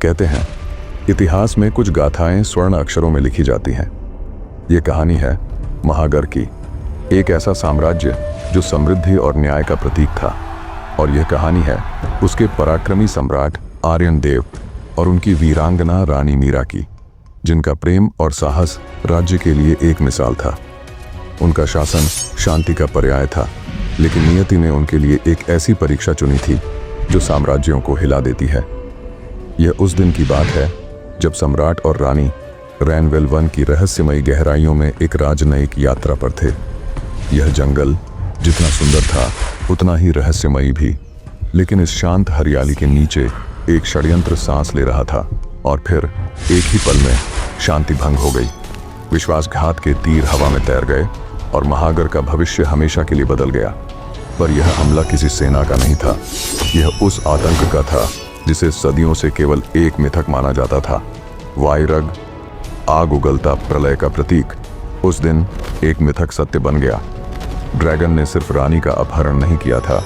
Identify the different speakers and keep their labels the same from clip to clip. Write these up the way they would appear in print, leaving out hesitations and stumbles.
Speaker 1: कहते हैं, इतिहास में कुछ गाथाएं स्वर्ण अक्षरों में लिखी जाती हैं। ये कहानी है महागर की, एक ऐसा साम्राज्य जो समृद्धि और न्याय का प्रतीक था। और यह कहानी है उसके पराक्रमी सम्राट आर्यन देव और उनकी वीरांगना रानी मीरा की, जिनका प्रेम और साहस राज्य के लिए एक मिसाल था। उनका शासन शांति का पर्याय था, लेकिन नियति ने उनके लिए एक ऐसी परीक्षा चुनी थी जो साम्राज्यों को हिला देती है। यह उस दिन की बात है जब सम्राट और रानी रैनवेल वन की रहस्यमयी गहराइयों में एक राजनयिक यात्रा पर थे। यह जंगल जितना सुंदर था उतना ही रहस्यमयी भी, लेकिन इस शांत हरियाली के नीचे एक षड्यंत्र सांस ले रहा था। और फिर एक ही पल में शांति भंग हो गई। विश्वासघात के तीर हवा में तैर गए और महागर का भविष्य हमेशा के लिए बदल गया। पर यह हमला किसी सेना का नहीं था, यह उस आतंक का था जिसे सदियों से केवल एक मिथक माना जाता था। वायरग, आग उगलता प्रलय का प्रतीक। उस दिन एक मिथक सत्य बन गया। ड्रैगन ने सिर्फ रानी का अपहरण नहीं किया था,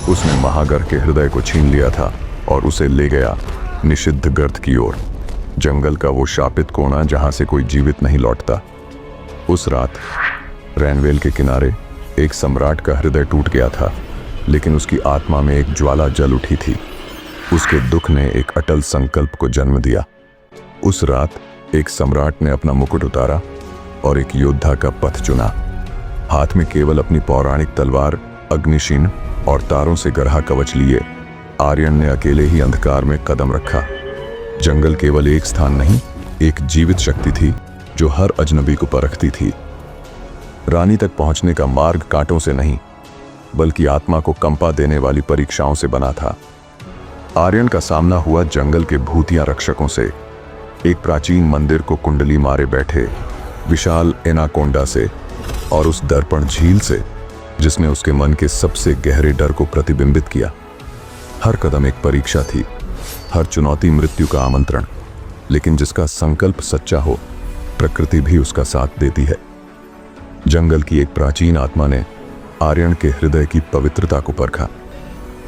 Speaker 1: उसने महागर के हृदय को छीन लिया था और उसे ले गया निषिद्ध गर्त की ओर, जंगल का वो शापित कोना जहां से कोई जीवित नहीं लौटता। उस रात रैनवेल के किनारे एक सम्राट का हृदय टूट गया था, लेकिन उसकी आत्मा में एक ज्वाला जल उठी थी। उसके दुख ने एक अटल संकल्प को जन्म दिया। उस रात एक सम्राट ने अपना मुकुट उतारा और एक योद्धा का पथ चुना। हाथ में केवल अपनी पौराणिक तलवार अग्निशीन और तारों से गढ़ा कवच लिए आर्यन ने अकेले ही अंधकार में कदम रखा। जंगल केवल एक स्थान नहीं, एक जीवित शक्ति थी जो हर अजनबी को परखती थी। रानी तक पहुंचने का मार्ग कांटों से नहीं, बल्कि आत्मा को कंपा देने वाली परीक्षाओं से बना था। आर्यन का सामना हुआ जंगल के भूतिया रक्षकों से, एक प्राचीन मंदिर को कुंडली मारे बैठे विशाल एनाकोंडा से, और उस दर्पण झील से जिसने उसके मन के सबसे गहरे डर को प्रतिबिंबित किया। हर कदम एक परीक्षा थी, हर चुनौती मृत्यु का आमंत्रण, लेकिन जिसका संकल्प सच्चा हो, प्रकृति भी उसका साथ देती है। जंगल की एक प्राचीन आत्मा ने आर्यन के हृदय की पवित्रता को परखा,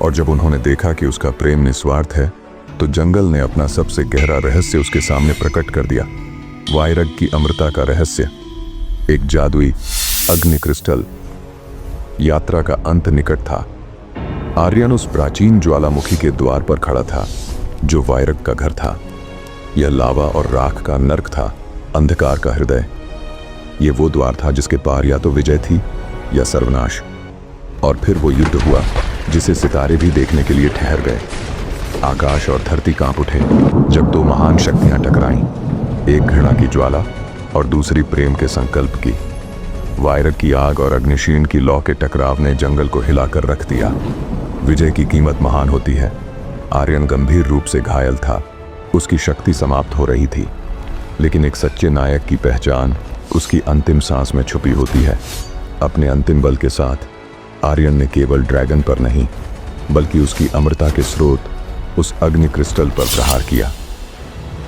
Speaker 1: और जब उन्होंने देखा कि उसका प्रेम निस्वार्थ है, तो जंगल ने अपना सबसे गहरा रहस्य उसके सामने प्रकट कर दिया। वायरग की अमरता का रहस्य, एक जादुई अग्नि क्रिस्टल। यात्रा का अंत निकट था। आर्यन उस प्राचीन ज्वालामुखी के द्वार पर खड़ा था जो वायरग का घर था। यह लावा और राख का नर्क था, अंधकार का हृदय। यह वो द्वार था जिसके पार या तो विजय थी या सर्वनाश। और फिर वो युद्ध हुआ जिसे सितारे भी देखने के लिए ठहर गए। आकाश और धरती कांप उठे जब दो महान शक्तियां टकराईं, एक घृणा की ज्वाला और दूसरी प्रेम के संकल्प की। वायरग की आग और अग्निशीन की लौ के टकराव ने जंगल को हिलाकर रख दिया। विजय की कीमत महान होती है। आर्यन गंभीर रूप से घायल था, उसकी शक्ति समाप्त हो रही थी, लेकिन एक सच्चे नायक की पहचान उसकी अंतिम सांस में छुपी होती है। अपने अंतिम बल के साथ आर्यन ने केवल ड्रैगन पर नहीं, बल्कि उसकी अमरता के स्रोत उस अग्नि क्रिस्टल पर प्रहार किया।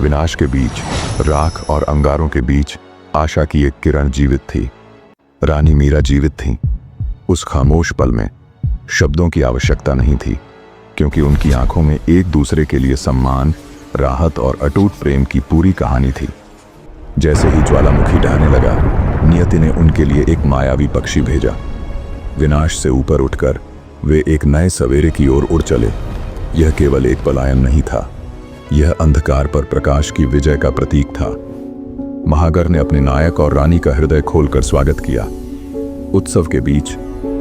Speaker 1: विनाश के बीच, राख और अंगारों के बीच आशा की एक किरण जीवित थी। रानी मीरा जीवित थी। उस खामोश पल में शब्दों की आवश्यकता नहीं थी, क्योंकि उनकी आंखों में एक दूसरे के लिए सम्मान, राहत और अटूट प्रेम की पूरी कहानी थी। जैसे ही ज्वालामुखी ढहने लगा, नियति ने उनके लिए एक मायावी पक्षी भेजा। विनाश से ऊपर उठकर वे एक नए सवेरे की ओर उड़ चले। यह केवल एक पलायन नहीं था, यह अंधकार पर प्रकाश की विजय का प्रतीक था। महागर ने अपने नायक और रानी का हृदय खोलकर स्वागत किया। उत्सव के बीच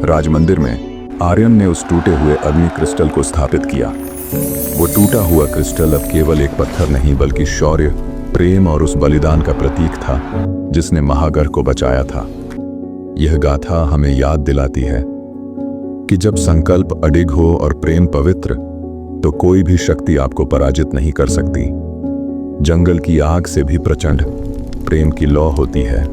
Speaker 1: राजमंदिर में आर्यन ने उस टूटे हुए अग्नि क्रिस्टल को स्थापित किया। वो टूटा हुआ क्रिस्टल अब केवल एक पत्थर नहीं, बल्कि शौर्य, प्रेम और उस बलिदान का प्रतीक था जिसने महागर को बचाया था। यह गाथा हमें याद दिलाती है कि जब संकल्प अडिग हो और प्रेम पवित्र, तो कोई भी शक्ति आपको पराजित नहीं कर सकती। जंगल की आग से भी प्रचंड प्रेम की लौ होती है।